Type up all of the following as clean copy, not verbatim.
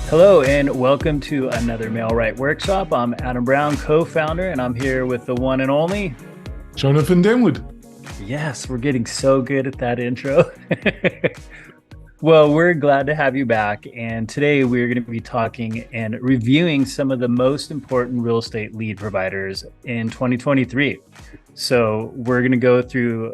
Hello and welcome to another Mail Right Workshop. I'm Adam Brown, co-founder, and I'm here with the one and only Jonathan Denwood. Yes, we're getting so good at that intro. Well, we're glad to have you back. And today we're going to be talking and reviewing some of the most important real estate lead providers in 2023. So we're going to go through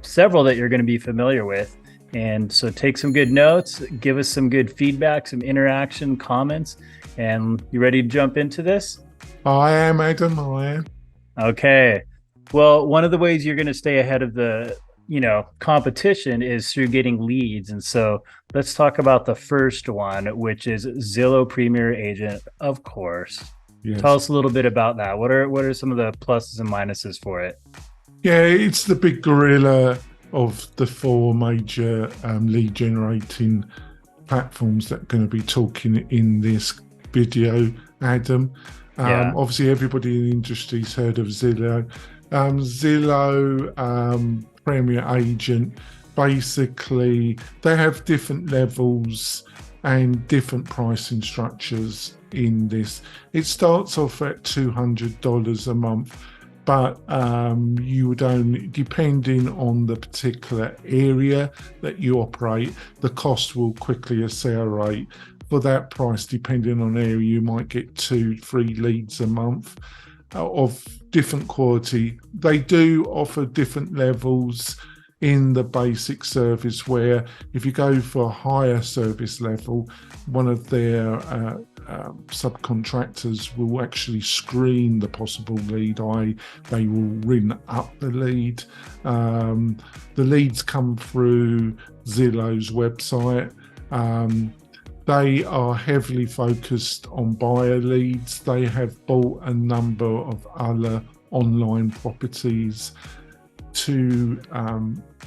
several that you're going to be familiar with. And so take some good notes, give us some good feedback, some interaction, comments. And you ready to jump into this? I am Adam, I am. Okay. Well, one of the ways you're going to stay ahead of the, competition is through getting leads. And so let's talk about the first one, which is Zillow Premier Agent, of course. Yes. Tell us a little bit about that. What are some of the pluses and minuses for it? Yeah, it's the big gorilla of the four major lead generating platforms that are going to be talking in this video, Adam. Obviously, everybody in the industry's heard of Zillow. Zillow Premier Agent, basically, they have different levels and different pricing structures in this. It starts off at $200 a month, but you would only, depending on the particular area that you operate, the cost will quickly accelerate. For that price, depending on area, you might get 2-3 leads a month of different quality. They do offer different levels in the basic service, where if you go for a higher service level, one of their subcontractors will actually screen the possible lead, they will ring up the lead. The leads come through Zillow's website. They are heavily focused on buyer leads. They have bought a number of other online properties to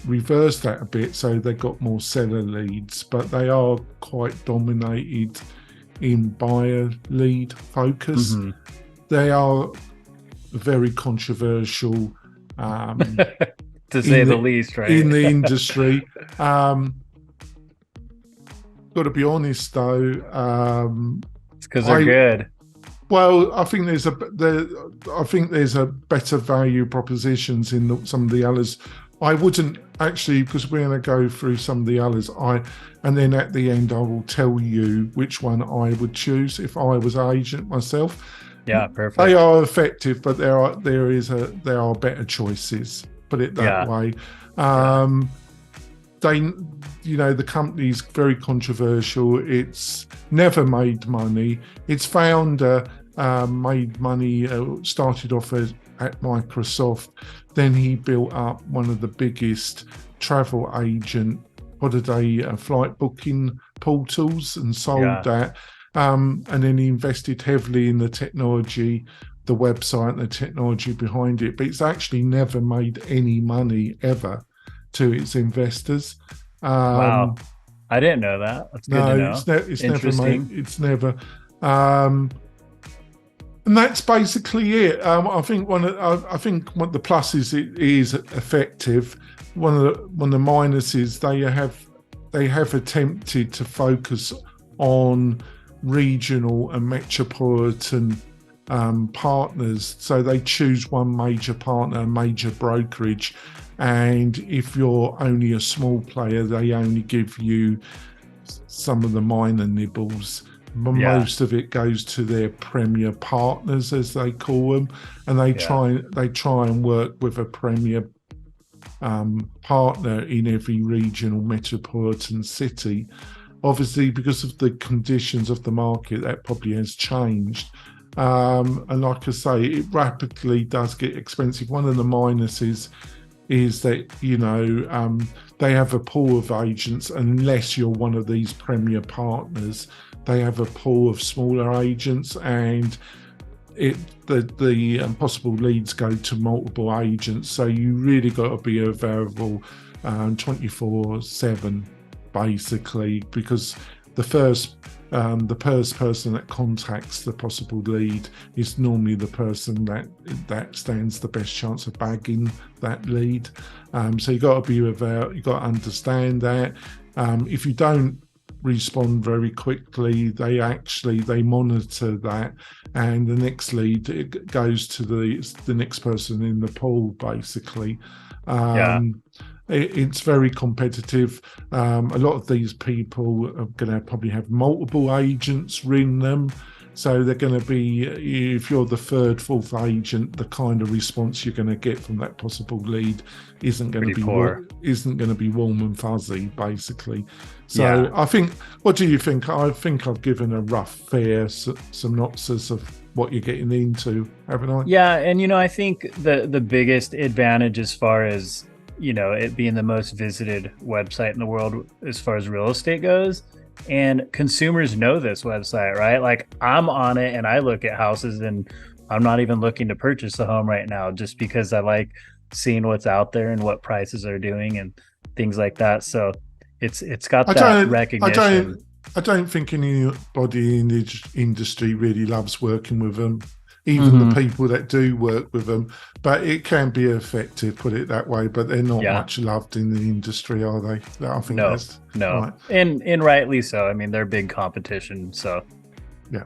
reverse that a bit, so they got more seller leads, but they are quite dominated in buyer lead focus. Mm-hmm. They are very controversial, to say the least, right? In the industry. Got to be honest though, it's because they're good. Well, I think there's a better value propositions in some of the others. I wouldn't actually, because we're going to go through some of the others. And then at the end, I will tell you which one I would choose if I was an agent myself. Yeah, perfect. They are effective, but there are better choices. Put it that way. The company's very controversial. It's never made money. Its founder made money, started off at Microsoft. Then he built up one of the biggest travel agent holiday flight booking portals and sold that. And then he invested heavily in the technology, the website and the technology behind it. But it's actually never made any money ever to its investors. Wow, I didn't know that. That's good to know. It's never made. It's never, and that's basically it. I think one of the pluses, it is effective. One of the minuses, they have attempted to focus on regional and metropolitan partners. So they choose one major partner, a major brokerage. And if you're only a small player, they only give you some of the minor nibbles. Most of it goes to their premier partners, as they call them, and they try and work with a premier partner in every regional metropolitan city. Obviously, because of the conditions of the market, that probably has changed. And like I say, it rapidly does get expensive. One of the minuses is that they have a pool of agents. Unless you're one of these premier partners, they have a pool of smaller agents, and the possible leads go to multiple agents. So you really got to be available 24/7, basically, because the first person that contacts the possible lead is normally the person that stands the best chance of bagging that lead. So you got to be aware, you got to understand that. If you don't respond very quickly. They monitor that, and the next lead, it goes to the next person in the pool, basically. Yeah. It's very competitive. A lot of these people are going to probably have multiple agents ring them. So they're going to be, if you're the third, fourth agent, the kind of response you're going to get from that possible lead isn't going Pretty to be poor. warm and fuzzy, basically. So Yeah. I think, what do you think? I think I've given a rough, fair synopsis of what you're getting into, haven't I? Yeah, and I think the biggest advantage as far as, it being the most visited website in the world as far as real estate goes, and consumers know this website, right? Like, I'm on it and I look at houses, and I'm not even looking to purchase a home right now just because I like seeing what's out there and what prices are doing and things like that. So it's got I that don't, I recognition. don't, I don't think anybody in the industry really loves working with them, even the Hmm. people that do work with them. But it can be effective, put it that way. But they're not Yeah. much loved in the industry, are they? I think No, that's no. right. And rightly so. I mean, they're big competition. So Yeah.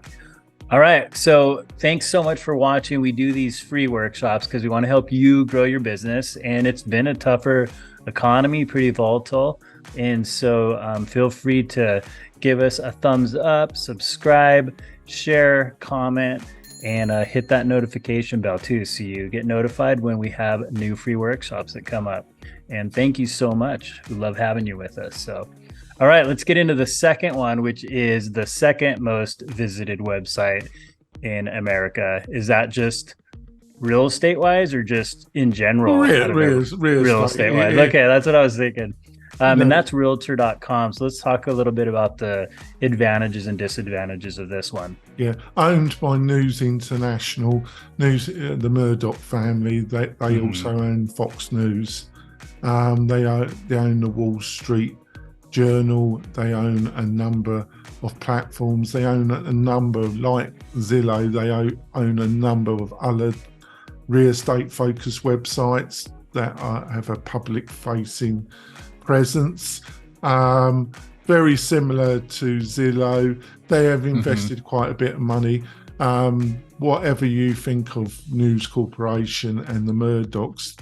all right. So thanks so much for watching. We do these free workshops because we want to help you grow your business. And it's been a tougher economy, pretty volatile. And so feel free to give us a thumbs up, subscribe, share, comment, and hit that notification bell too, so you get notified when we have new free workshops that come up. And thank you so much. We love having you with us. So all right, let's get into the second one, which is the second most visited website in America. Is that just real estate wise or just in general out of real estate wise? Okay, that's what I was thinking. And No, that's realtor.com. So let's talk a little bit about the advantages and disadvantages of this one. yeah, owned by News International, the Murdoch family. They Mhm. also own Fox News. They own the Wall Street Journal. They own a number of platforms. They own a number, like Zillow. They own a number of other real estate focused websites that have a public facing presence. Very similar to Zillow. They have invested quite a bit of money. Whatever you think of News Corporation and the Murdochs,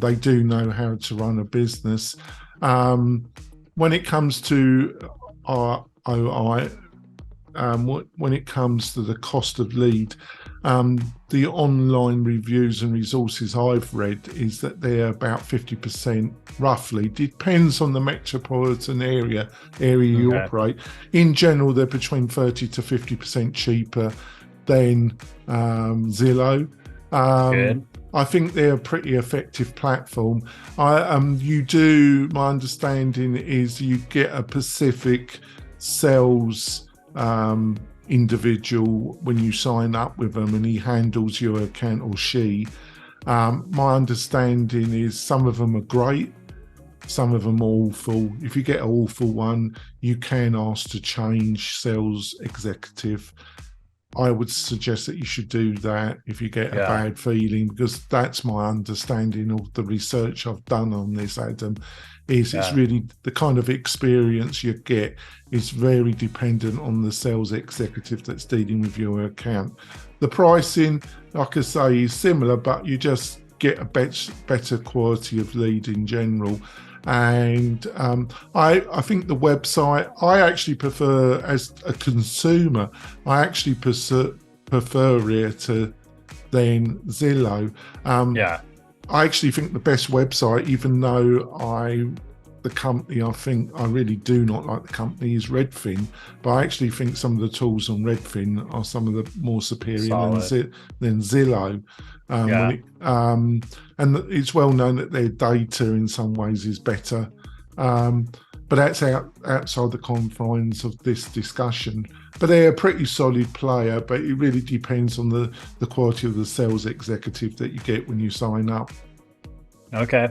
they do know how to run a business. When it comes to ROI, when it comes to the cost of lead, the online reviews and resources I've read is that they're about 50%, roughly. Depends on the metropolitan area you Okay. operate. In general, they're between 30 to 50% cheaper than Zillow. Good. I think they're a pretty effective platform. My understanding is you get a specific sales individual when you sign up with them, and he handles your account, or she. My understanding is some of them are great, some of them are awful. If you get an awful one, you can ask to change sales executive. I would suggest that you should do that if you get a Yeah. bad feeling, because that's my understanding of the research I've done on this, Adam, is it's Yeah. really the kind of experience you get is very dependent on the sales executive that's dealing with your account. The pricing, like I say, is similar, but you just get a better quality of lead in general. And I think the website, I actually prefer, as a consumer, I actually prefer it than Zillow. Yeah. I actually think the best website, even though the company, I think I really do not like the company, is Redfin, but I actually think some of the tools on Redfin are some of the more superior than Zillow. Yeah. And it's well known that their data in some ways is better, but that's outside the confines of this discussion. But they're a pretty solid player, but it really depends on the quality of the sales executive that you get when you sign up. Okay.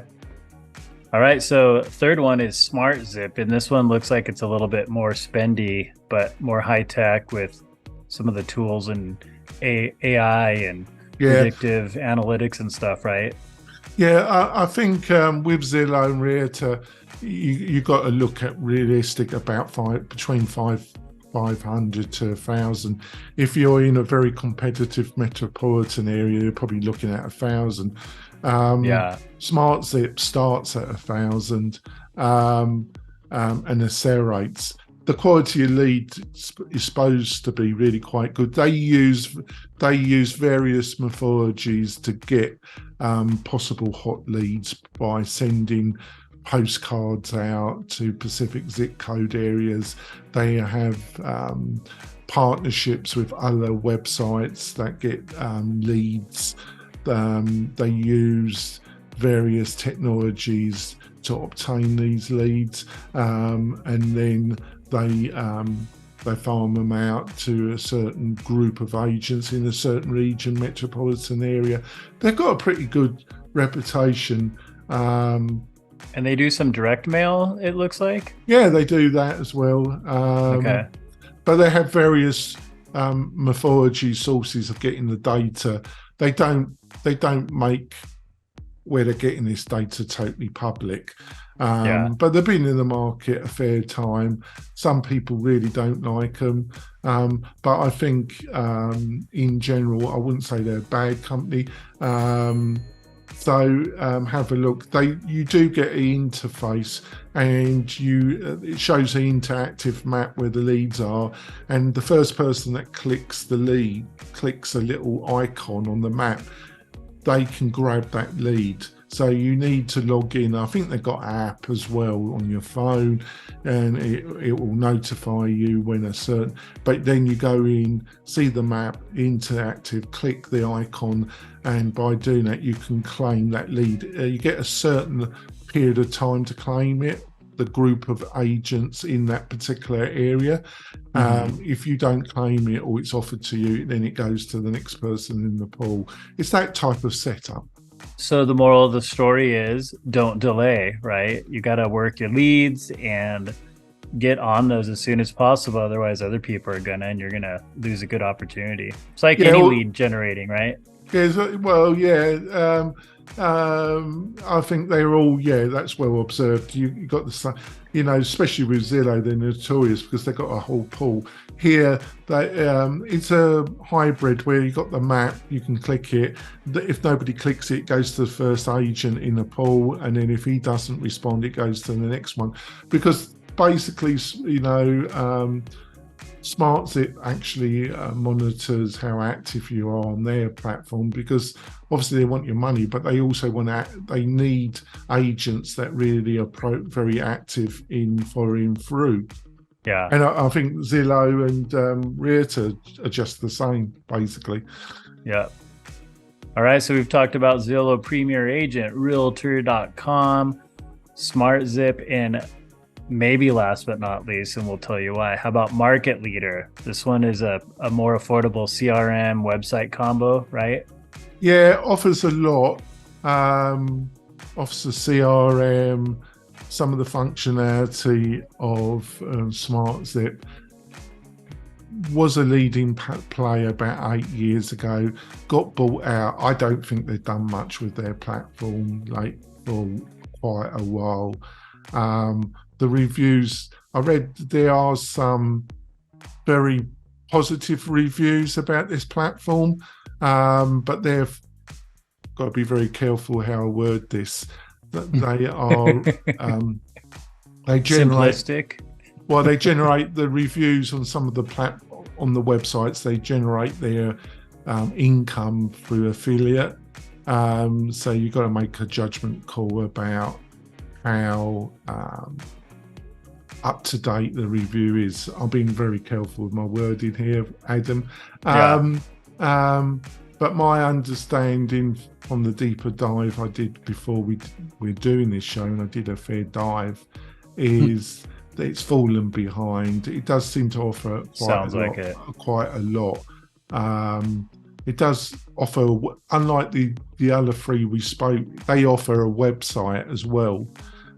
All right. So third one is SmartZip, and this one looks like it's a little bit more spendy, but more high tech with some of the tools and AI and Yeah, predictive analytics and stuff, right? Yeah, I think with Zillow and Realtor, you got to look at realistic about between 500 to 1,000. If you're in a very competitive metropolitan area, you're probably looking at 1,000. Yeah. SmartZip starts at 1,000, um, and accelerates. The quality of lead is supposed to be really quite good. They use various methodologies to get possible hot leads by sending postcards out to Pacific zip code areas. They have partnerships with other websites that get leads. They use various technologies to obtain these leads, and then they farm them out to a certain group of agents in a certain region, metropolitan area. They've got a pretty good reputation. And they do some direct mail, it looks like. Yeah, they do that as well. Okay. But they have various mythology sources of getting the data. They don't make where they're getting this data totally public. Yeah. But they've been in the market a fair time. Some people really don't like them. But I think in general, I wouldn't say they're a bad company. So have a look. You do get an interface, and it shows the interactive map where the leads are, and the first person that clicks the lead clicks a little icon on the map. They can grab that lead. So you need to log in. I think they've got an app as well on your phone, and it will notify you when a certain. But then you go in, see the map, interactive, click the icon, and by doing that, you can claim that lead. You get a certain period of time to claim it. The group of agents in that particular area. If you don't claim it or it's offered to you, then it goes to the next person in the pool. It's that type of setup. So the moral of the story is don't delay, right? You got to work your leads and get on those as soon as possible. Otherwise, other people are gonna, and you're gonna lose a good opportunity. It's like any lead generating, right? Yeah, well, yeah. I think they're all, that's well observed. You got the, especially with Zillow, they're notorious because they've got a whole pool. Here, it's a hybrid where you got the map, you can click it. If nobody clicks it, it goes to the first agent in the pool, and then if he doesn't respond, it goes to the next one. Because basically, SmartZip actually monitors how active you are on their platform, because obviously they want your money, but they also they need agents that really are very active in following through. Yeah. And I think Zillow and Realtor are just the same, basically. Yeah. All right. So we've talked about Zillow Premier Agent, Realtor.com, SmartZip, and maybe last but not least, and we'll tell you why, how about Market Leader? This one is a more affordable CRM website combo, right? Yeah, offers a lot. Offers a CRM, some of the functionality of SmartZip. Was a leading player about 8 years ago, got bought out. I don't think they've done much with their platform for quite a while. The reviews, I read there are some very positive reviews about this platform, but they've got to be very careful how I word this. They are they generate simplistic. Well, they generate the reviews on some of the on the websites. They generate their income through affiliate. So you've got to make a judgment call about how up to date the review is. I'm being very careful with my wording here, Adam. But my understanding from the deeper dive I did before we're doing this show, and I did a fair dive, is that it's fallen behind. It does seem to offer quite a lot. It does offer, unlike the other three we spoke, they offer a website as well.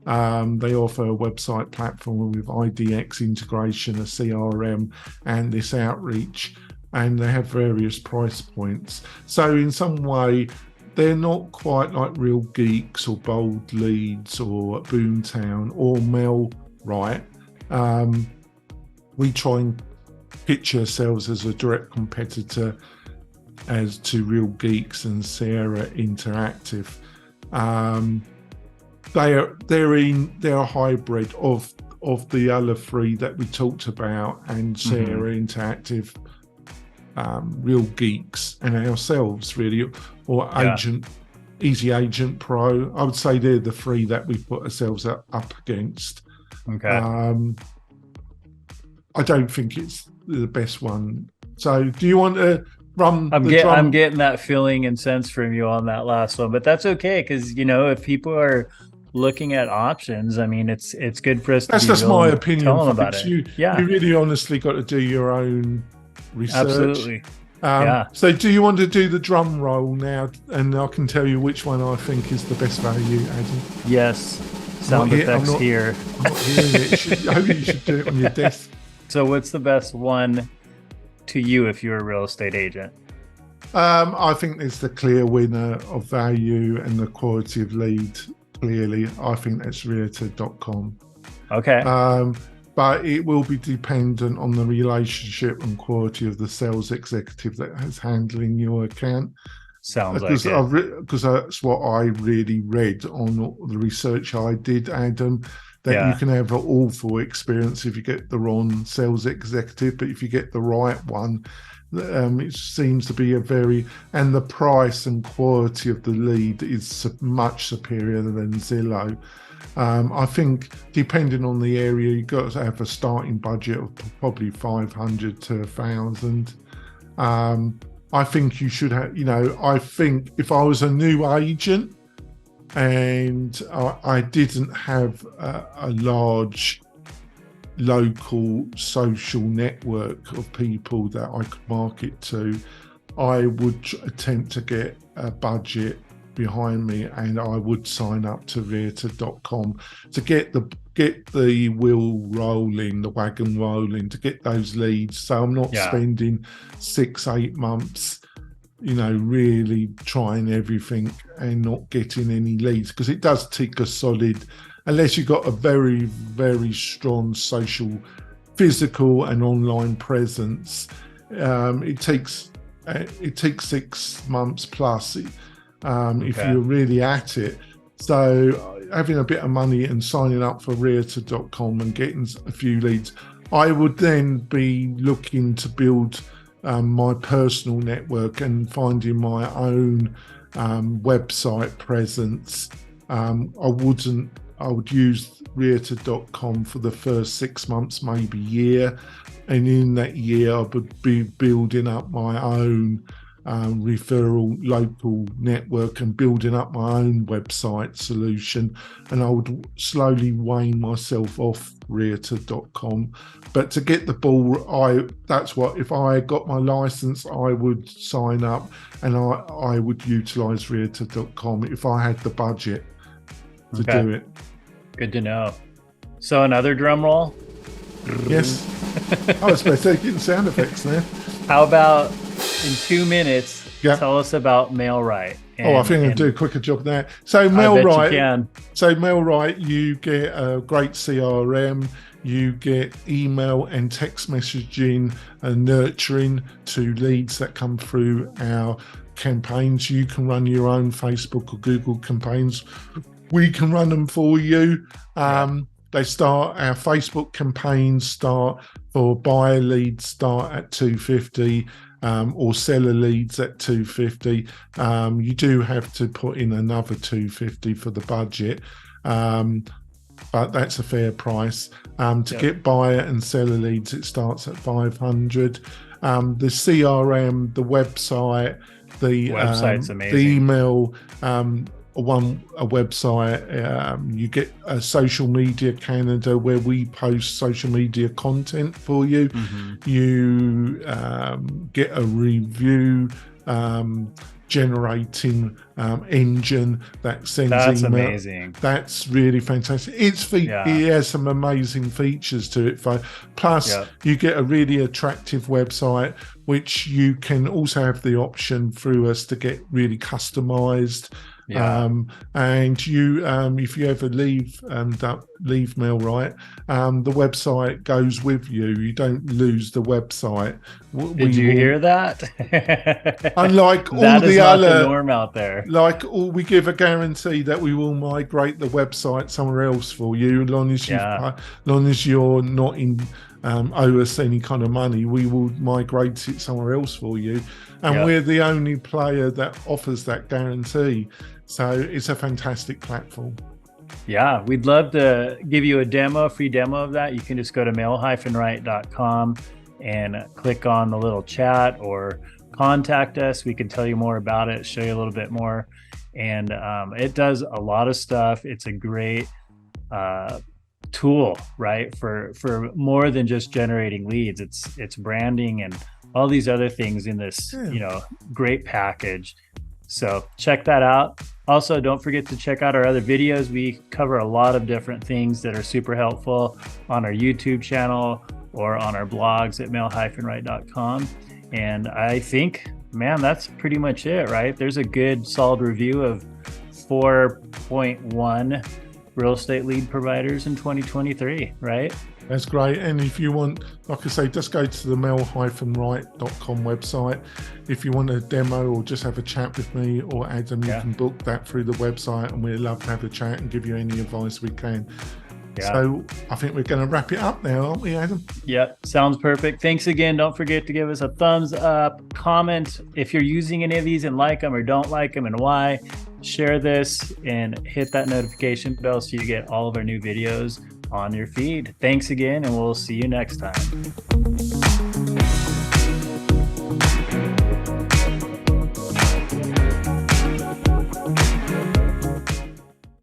They offer a website platform with IDX integration, a CRM, and this outreach, and they have various price points. So in some way, they're not quite like Real Geeks or Bold Leads or Boomtown or Mel Right. We try and pitch ourselves as a direct competitor as to Real Geeks and Sierra Interactive. They're a hybrid of the other three that we talked about, and Sierra Interactive, Real Geeks, and ourselves really, or Easy Agent Pro. I would say they're the three that we put ourselves up against. Okay. I don't think it's the best one. So do you want to run I'm getting that feeling and sense from you on that last one, but that's okay, because if people are looking at options, I mean, it's good for us. That's just my opinion. Tell them about it. You really honestly got to do your own research. Absolutely. So do you want to do the drum roll now, and I can tell you which one I think is the best value, Adam? Yes. Sound effects here. I'm not hearing it. I hope you should do it on your desk. So what's the best one to you if you're a real estate agent? I think it's the clear winner of value and the quality of lead. Clearly, I think that's realtor.com. Okay. But it will be dependent on the relationship and quality of the sales executive that is handling your account. Sounds like it. Because that's what I really read on the research I did, Adam, that you can have an awful experience if you get the wrong sales executive, but if you get the right one, it seems to be and the price and quality of the lead is much superior than Zillow. I think depending on the area, you've got to have a starting budget of probably 500 to 1,000. I think you should have, I think if I was a new agent and I didn't have a large local social network of people that I could market to, I would attempt to get a budget behind me, and I would sign up to realtor.com to get the wheel rolling, the wagon rolling, to get those leads. So I'm not spending 6-8 months, really trying everything and not getting any leads, because it does take a solid, unless you've got a very, very strong social, physical and online presence, it takes 6 months plus if you're really at it. So having a bit of money and signing up for realtor.com and getting a few leads, I would then be looking to build my personal network and finding my own website presence. I would use realtor.com for the first 6 months, maybe year. And in that year, I would be building up my own referral local network and building up my own website solution. And I would slowly wane myself off realtor.com. But to get the ball, if I got my license, I would sign up and I would utilize realtor.com if I had the budget to do it. Good to know. So another drum roll? Yes. I was supposed to get sound effects there. How about in 2 minutes, tell us about MailRight? I think I'll do a quicker job there. So MailRight, you get a great CRM, you get email and text messaging and nurturing to leads that come through our campaigns. You can run your own Facebook or Google campaigns. We can run them for you. Our Facebook campaigns start for buyer leads start at $250. Or seller leads at $250. You do have to put in another $250 for the budget, but that's a fair price. To get buyer and seller leads, it starts at $500. The CRM, the website, website's amazing. the email, a website, you get a social media Canada where we post social media content for you. You get a review generating engine that sends That's email. amazing. That's really fantastic. It has some amazing features to it. Plus, you get a really attractive website, which you can also have the option through us to get really customized. And you, if you ever leave Mailrite, the website goes with you. You don't lose the website. Did you hear that? Unlike all that is the not other the norm out there. We give a guarantee that we will migrate the website somewhere else for you, as long as you're not in owe us any kind of money. We will migrate it somewhere else for you, and we're the only player that offers that guarantee. So it's a fantastic platform. Yeah, we'd love to give you a free demo of that. You can just go to mail-right.com and click on the little chat or contact us. We can tell you more about it, show you a little bit more. And it does a lot of stuff. It's a great tool, right? For more than just generating leads. It's branding and all these other things in this, great package. So check that out. Also, don't forget to check out our other videos. We cover a lot of different things that are super helpful on our YouTube channel or on our blogs at mail-right.com. And I think, man, that's pretty much it, right? There's a good solid review of 4.1 real estate lead providers in 2023, right? That's great. And if you want, like I say, just go to the mail-right.com website. If you want a demo or just have a chat with me or Adam, you can book that through the website, and we'd love to have a chat and give you any advice we can. So I think we're going to wrap it up now, aren't we, Adam? Yep, sounds perfect. Thanks again. Don't forget to give us a thumbs up, comment if you're using any of these and like them or don't like them and why. Share this and hit that notification bell so you get all of our new videos on your feed. Thanks again, and we'll see you next time.